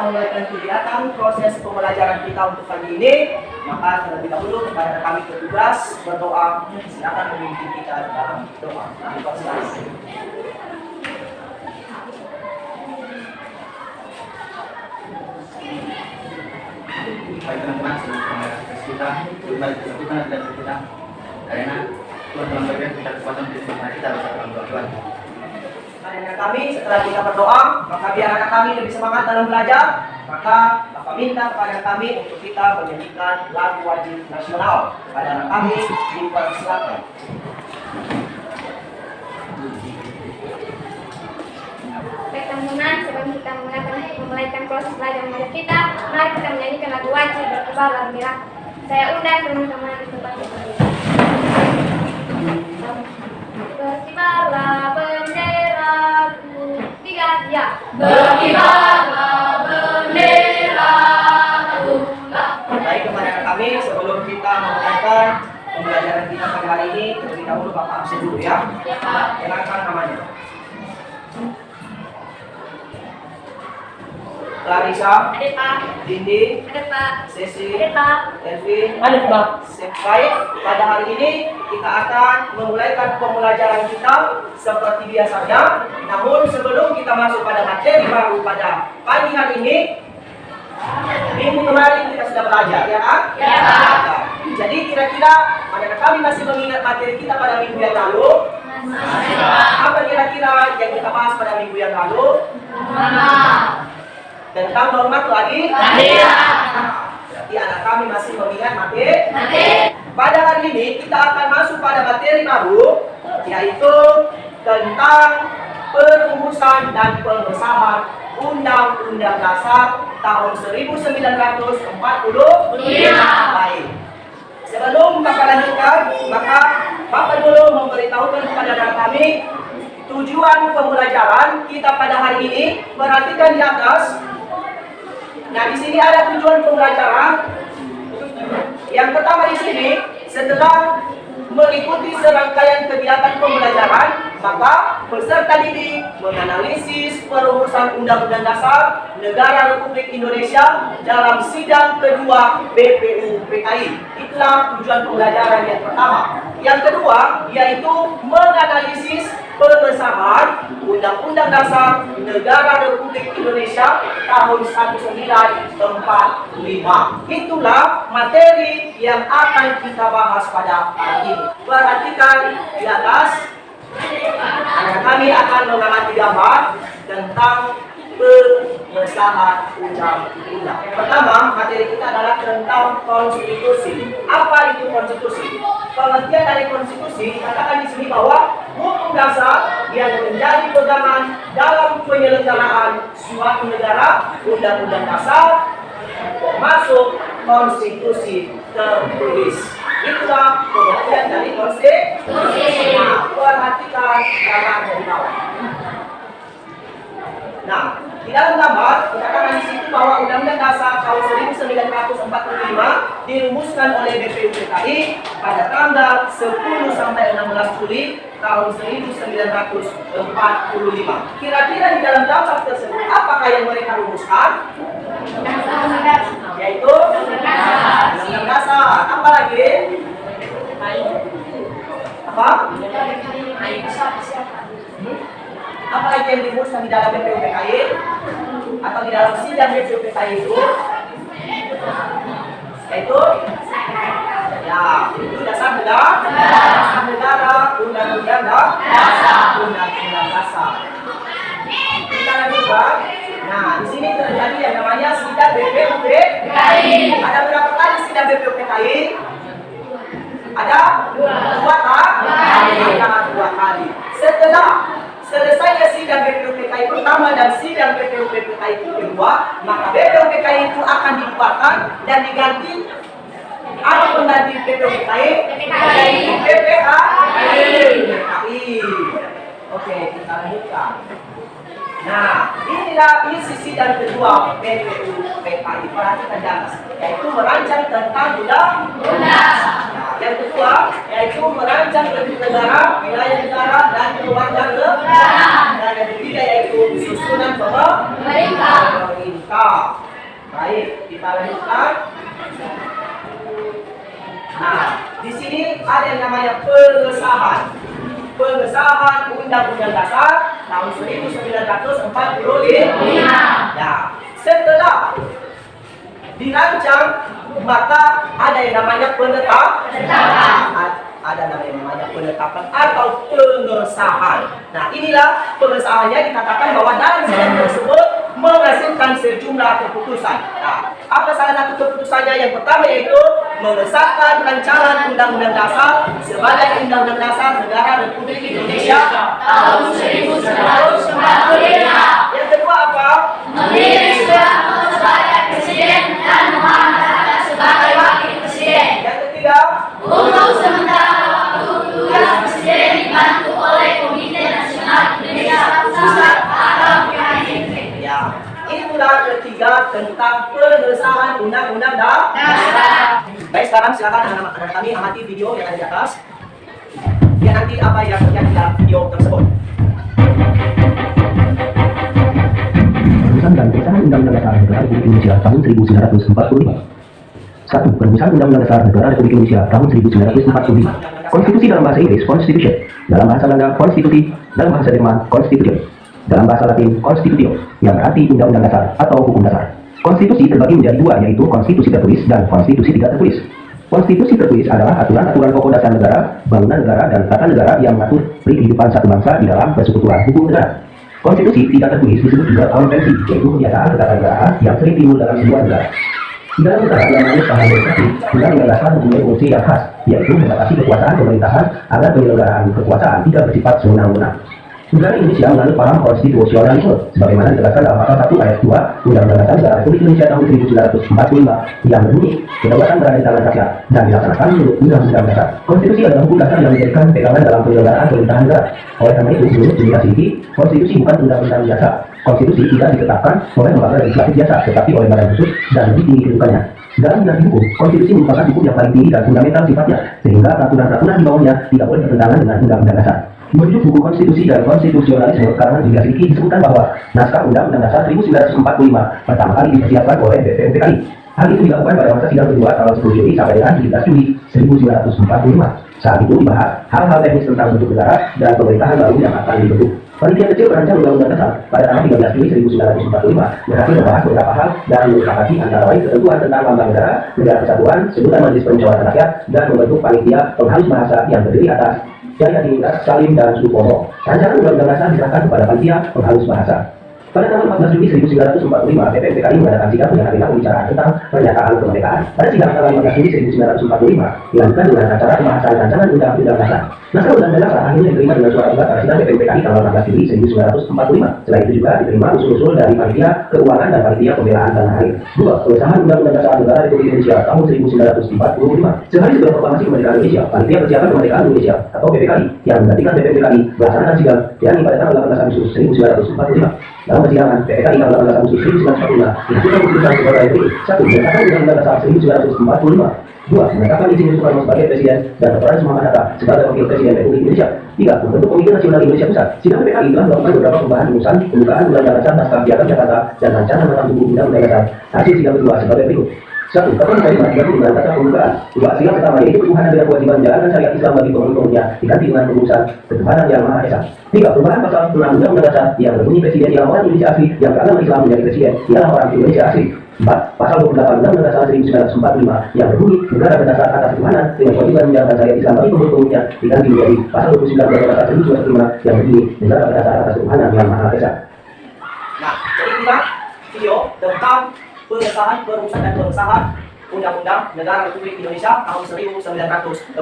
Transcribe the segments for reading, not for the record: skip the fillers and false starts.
memulai kegiatan proses pembelajaran kita untuk pagi ini, maka terlebih dahulu kepada kami petugas berdoa. Silakan memimpin kita dalam doa. Baik teman-teman, sebelum kita berbalik kita dan kita karena Tuhan telah berikan kita kekuatan untuk kita bersama Tuhan. Karena kami setelah kita berdoa, maka biar anak kami lebih semangat dalam belajar, maka Bapak minta kepada kami untuk kita menyanyikan lagu wajib nasional. Pada anak kami dipersilakan. Baik teman-teman, sebelum kita memulaikan proses belajar mengajar kita, mari kita menyanyikan lagu wajib berkibar lagu merah. Saya undang teman-teman untuk berdiri. Berkibarlah benderaku, tiga ya. Berkibarlah benderaku. Baik kepada anak kami, sebelum kita memulaikan pembelajaran kita pada hari ini, terlebih dahulu Bapak absen dulu ya. Ya, Pak. Silakan namanya. Larissa, Ada Pak. Dindi, Ada Pak. Sesi, Ada Pak. Elvin, Ada, Pak. baik, pada hari ini kita akan memulaikan pembelajaran kita seperti biasanya. Namun sebelum kita masuk pada materi baru pada pagi hari ini, minggu kemarin kita sudah belajar, ya kan? Ya, Pak. Jadi kira-kira pada kami masih mengingat materi kita pada minggu yang lalu. Apa kira-kira yang kita bahas pada minggu yang lalu? Tentang norma lagi? Berarti anak kami masih mengingat materi. Pada hari ini kita akan masuk pada materi baru, yaitu tentang perumusan dan pengesahan Undang-Undang Dasar tahun 1945. Baik. Sebelum Bapak lanjutkan, maka Bapak dulu memberitahukan kepada anak kami tujuan pembelajaran kita pada hari ini. Perhatikan di atas. Nah, di sini ada tujuan pembelajaran. Yang pertama di sini, setelah mengikuti serangkaian kegiatan pembelajaran, maka peserta didik menganalisis perumusan Undang-Undang Dasar Negara Republik Indonesia dalam sidang kedua BPUPKI. Itulah tujuan pembelajaran yang pertama. Yang kedua, yaitu menganalisis pengesahan Undang-Undang Dasar Negara Republik Indonesia tahun 1945. Itulah materi yang akan kita bahas pada hari ini. Perhatikan di atas. Kami akan mengamati gambar tentang pengesahan undang-undang. Pertama, materi kita adalah tentang konstitusi. Apa itu konstitusi? Pengertian dari konstitusi dikatakan di sini bahwa hukum dasar yang menjadi pegangan dalam penyelenggaraan suatu negara, undang-undang dasar, termasuk konstitusi tertulis. Itulah pengertian dari konstitusi. Nah, perhatikan gambar di bawah. Nah, di dalam gambar dikatakan di situ bahwa Undang-Undang Dasar tahun 1945 dirumuskan oleh BPUPKI pada tanggal 10 sampai 16 Juli tahun 1945. Kira-kira di dalam gambar tersebut apakah yang mereka rumuskan? Yaitu Undang-Undang Dasar. Apa lagi? Apa? Apa lagi yang dirumuskan di dalam BPUPKI atau di dalam sidang BPUPKI itu? Yaitu ya, itu dasar negara, undang-undang dasar. Kita lanjutkan. Nah, di sini terjadi yang namanya sidang BPUPKI. Ada berapa kali sidang BPUPKI? Ada dua kali. Setelah selesainya sidang BPUPKI pertama dan sidang BPUPKI kedua, maka BPUPKI itu akan dibubarkan dan diganti. Apa pengganti BPUPKI? BPKI. Oke, kita lanjutkan. Nah, inilah isi sidang kedua BPUPKI. Perhatikan di atas, yaitu merancang tentang undang-undang. Yang kedua, yaitu merancang bentuk negara, wilayah negara, dan keluarga negara. Dan yang ketiga yaitu susunan pemerintah. Baik, kita lanjutkan. Nah, di sini ada yang namanya pengesahan. Pengesahan Undang-Undang Dasar tahun 1945. Ya, setelah dirancang maka ada yang namanya ada namanya penetapan atau pengesahan. Nah, inilah pengesahannya dikatakan bahwa dalam sidang tersebut menghasilkan sejumlah keputusan. Nah, apa salah satu keputusannya? Yang pertama yaitu mengesahkan rancangan Undang-Undang Dasar sebagai Undang-Undang Dasar Negara Republik Indonesia tahun 1945. Yang kedua apa? Mengirim surat kepada Presiden dan mengangkat sebagai Wakil Presiden. Yang ketiga, Untuk sementara waktu tugas Presiden dibantu oleh Komite Nasional Indonesia Pusat atau KNP. ya, itulah ketiga tentang pengesahan Undang-Undang Dasar. Baik, sekarang silakan anak-anak kami amati video yang ada di atas. Lihat nanti apa yang terjadi dalam video tersebut. Perumusan dan pengesahan Undang-Undang Dasar Negara Republik Indonesia tahun 1945. 1. Perumusan Undang-Undang Dasar Negara Republik Indonesia tahun 1945. Konstitusi dalam bahasa Inggris, Constitution. Dalam bahasa Belanda, Konstitusi. Dalam bahasa Jerman, Constitution. Dalam bahasa Latin, Constitutio, yang berarti Undang-Undang Dasar atau Hukum Dasar. Konstitusi terbagi menjadi dua, yaitu konstitusi tertulis dan konstitusi tidak tertulis. Konstitusi tertulis adalah aturan-aturan pokok dasar negara, bangunan negara, dan tata negara yang mengatur kehidupan satu bangsa di dalam persekutuan hukum negara. Konstitusi tidak tertulis disebut juga konvensi, yaitu kebiasaan ketatanegaraan yang sering timbul dalam sebuah negara. Di dalam negara yang menganut paham demokrasi, Undang-Undang Dasar mempunyai fungsi yang khas, yaitu membatasi kekuasaan pemerintahan agar penyelenggaraan kekuasaan tidak bersifat sewenang-wenang. Negara Indonesia menganut paham konstitusionalisme, sebagaimana ditegaskan dalam pasal 1 ayat 2 Undang-Undang Dasar Negara Republik Indonesia tahun 1945 yang berbunyi, kedaulatan berada di tangan rakyat dan dilaksanakan menurut Undang-Undang Dasar. Konstitusi adalah hukum dasar yang menjadikan pegangan dalam penyelenggaraan pemerintahan negara. Oleh karena itu, menurut dunia Siti, konstitusi bukan undang-undang biasa. Konstitusi tidak ditetapkan oleh lembaga legislatif biasa, tetapi oleh badan khusus dan lebih tinggi kedudukannya. Dalam dinasti hukum, konstitusi merupakan hukum yang paling tinggi dan fundamental sifatnya, sehingga peraturan-peraturan di bawahnya tidak boleh bertentangan dengan Undang-Undang Dasar. Menurut buku konstitusi dan konstitusionalisme karangan Julia Sidiki disebutkan bahwa naskah Undang-Undang Dasar 1945 pertama kali dipersiapkan oleh BPUPKI. Hal itu dilakukan pada masa sidang kedua tanggal 10 Juli sampai dengan 17 Juli 1945. Saat itu dibahas hal-hal teknis tentang bentuk negara dan pemerintahan baru yang akan dibentuk. Panitia kecil perancang Undang-Undang Dasar pada tanggal 13 Juli 1945 berhasil membahas beberapa hal dan menyepakati antara lain ketentuan tentang lambang negara, negara kesatuan, sebutan Majelis Permusyawaratan Rakyat, dan membentuk panitia penghalus bahasa yang terdiri atas Jaya Diningrat, Salim, dan Supomo. Rancangan Undang-Undang Dasar diserahkan kepada panitia penghalus bahasa. Pada tanggal 14 Juli 1945, BPUPKI mengadakan sidang dengan agenda pembicaraan tentang pernyataan kemerdekaan. Pada sidang tanggal 15 Juli 1945, dilanjutkan dengan acara pembahasan rancangan Undang-Undang Dasar. Naskah Undang-Undang Dasar akhirnya diterima dengan suara bulat pada sidang BPUPKI tanggal 16 Juli 1945. Selain itu juga diterima usul-usul dari panitia keuangan dan panitia pembelaan tanah air. 2. Pengesahan Undang-Undang Dasar Negara Republik Indonesia tahun 1945. Sehari setelah proklamasi kemerdekaan Indonesia, panitia persiapan kemerdekaan Indonesia atau PPKI yang menggantikan BPUPKI melaksanakan sidang yakni pada tanggal 18 Agustus 1945. Dalam persidangan PPKI tanggal 18 Agustus 1945 dilakukan keputusan sebagai berikut: 1. Menyatakan Undang-Undang Dasar 1945. 2. Menetapkan Insinyur Soekarno sebagai Presiden dan Dr. Andes Muhammad Hatta sebagai Wakil Presiden Republik Indonesia. 3. Membentuk Komite Nasional Indonesia Pusat. Sidang PPKI telah melakukan beberapa perubahan rumusan pembukaan Undang-Undang Dasar naskah piagam Jakarta dan rancangan matang tubuh Undang-Undang Dasar. Hasil sidang kedua sebagai berikut: 1. Kapan menerima 30 dengan kata pembukaan. 2. Sidang pertama yaitu perubahan dengan kewajiban menjalankan syariat Islam bagi penghulu-penghulunya diganti dengan rumusan ketuhanan yang Maha Esa. 3. Perubahan pasal 6 Undang-Undang Dasar yang berbunyi Presiden ialah orang Indonesia asli yang beragama Islam menjadi Presiden ialah orang Indonesia asli. 4. Pasal 28 Undang-Undang Dasar 1945 yang berbunyi negara berdasar atas ketuhanan dengan kewajiban menjalankan syariat Islam bagi penghulu-penghulunya diganti menjadi pasal 29 Undang-Undang Dasar 1945 yang berbunyi negara berdasar atas ketuhanan yang Maha Esa. Nah, jadi inilah video tentang pengesahan, perumusan dan pengesahan Undang-Undang Negara Republik Indonesia tahun 1945.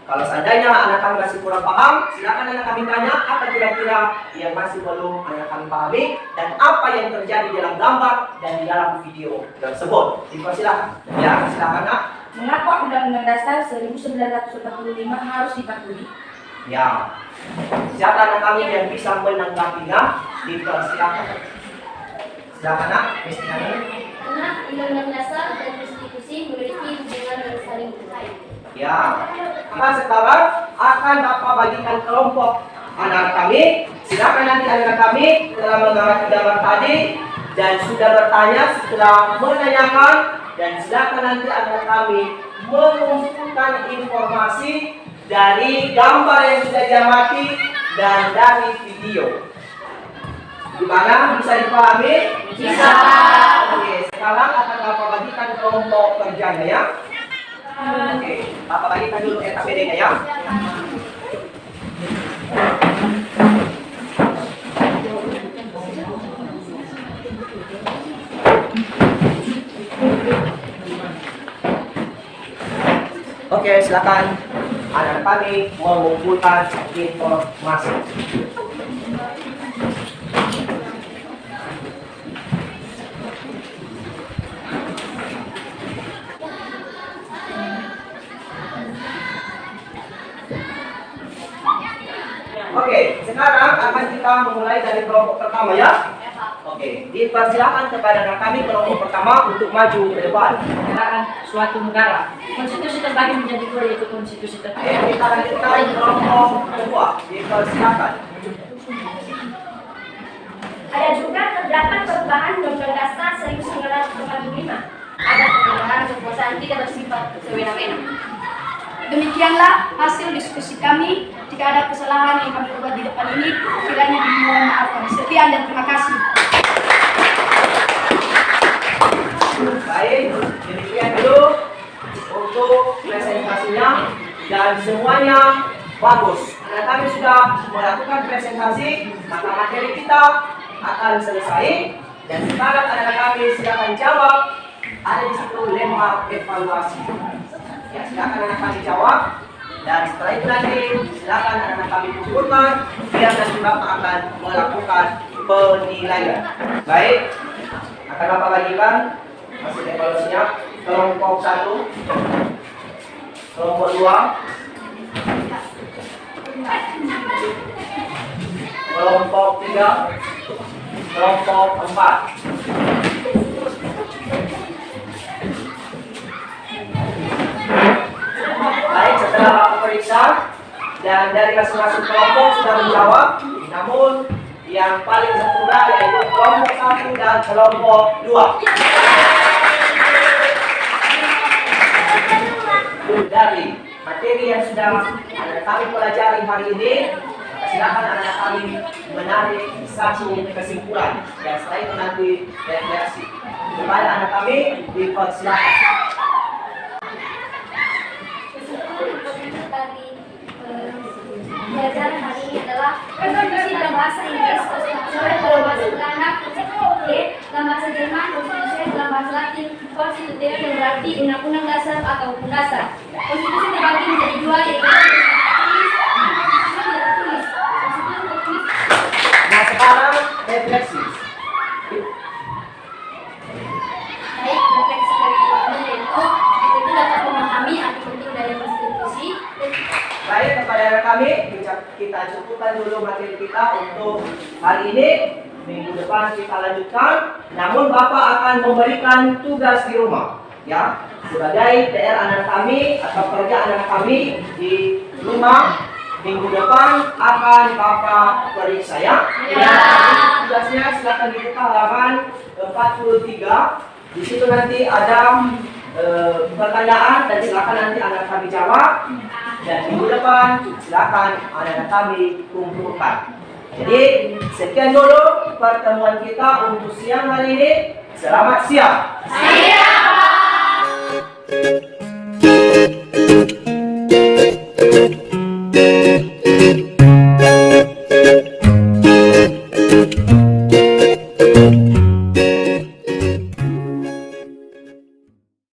Kalau seandainya anak kami masih kurang paham, silakan anak kami tanya apa kira-kira yang masih belum anak kami pahami dan apa yang terjadi dalam gambar dan di dalam video tersebut. Dipersilakan. Ya, silakan nak. Mengapa Undang-Undang Dasar 1945 harus dipatuhi? Ya, siapa anak kami yang bisa menanggapinya? Dipersilakan. Silakan nak. Karena Undang-Undang Dasar dan konstitusi memiliki hubungan yang saling terkait. Ya, kita sekarang akan Bapak bagikan kelompok anak kami. Silakan nanti anak kami telah mengamati gambar tadi. dan sudah bertanya setelah menanyakan, dan silakan nanti anak kami mengumpulkan informasi dari gambar yang sudah diamati dan dari video. Gimana? Bisa dipahami? Bisa. Oke, sekarang akan Bapak bagikan kelompok kerjanya ya. Oke, Bapak bagikan dulu SKPD-nya ya. Oke, silakan anak kami mengumpulkan informasi. Oke, sekarang akan kita memulai dari kelompok pertama ya. Oke, dipersilakan kepada anak kami kelompok pertama untuk maju ke depan. Penyelenggaraan suatu negara. Konstitusi terbagi menjadi dua, yaitu konstitusi Oke, tertulis. kita lanjutkan kelompok kedua. Dipersilakan. Ada juga terdapat perubahan Undang-Undang Dasar 1945. Ada perubahan kekuasaan tidak bersifat sewenang-wenang. Demikianlah hasil diskusi kami. Jika ada kesalahan yang kami buat di depan ini, kiranya dimohon maafkan. Sekian dan terima kasih. Baik, demikian dulu untuk presentasinya dan semuanya bagus. Karena kami sudah melakukan presentasi, maka materi kita akan selesai. Dan sekarang anak kami silakan jawab. Ada di situ lembar evaluasi. Ya, silakan anak kami jawab. Dan setelah itu nanti silakan anak kami kumpulkan. Biar nanti Bapak akan melakukan penilaian. Baik, akan Bapak bagikan hasil evaluasinya. Kelompok 1, kelompok 2, kelompok 3, kelompok 4. Baik, setelah Bapak periksa dan dari masing-masing kelompok sudah menjawab, namun yang paling sempurna yaitu kelompok 1 dan kelompok 2. Dari materi yang sudah anak kami pelajari hari ini, silakan anak kami menarik satu kesimpulan dan setelah itu nanti refleksi. Kepada anak kami dipersilakan. Dari pelajaran hari ini adalah konstitusi dalam bahasa Inggris, konstitusi dalam bahasa Belanda, konstitusi dalam bahasa Jerman, konstitusi dalam bahasa Latin, konstitusi yang berarti undang-undang dasar atau hukum dasar. Konstitusi terbagi menjadi dua, yaitu konstitusi tertulis. Nah, sekarang refleksi. Baik, refleksi dari itu dapat memahami arti penting dari konstitusi. Baik, kepada anak kami, kita cukupkan dulu materi kita untuk hari ini. Minggu depan kita lanjutkan. Namun Bapak akan memberikan tugas di rumah, ya, sebagai PR anak kami atau kerja anak kami di rumah. Minggu depan akan Bapak periksa ya. Tugasnya silakan dibuka halaman 43. Di situ nanti ada pertanyaan dan silakan nanti anak kami jawab. Dan minggu depan silakan anak kami kumpulkan. Jadi sekian dulu pertemuan kita untuk siang hari ini. Selamat siang. Siap.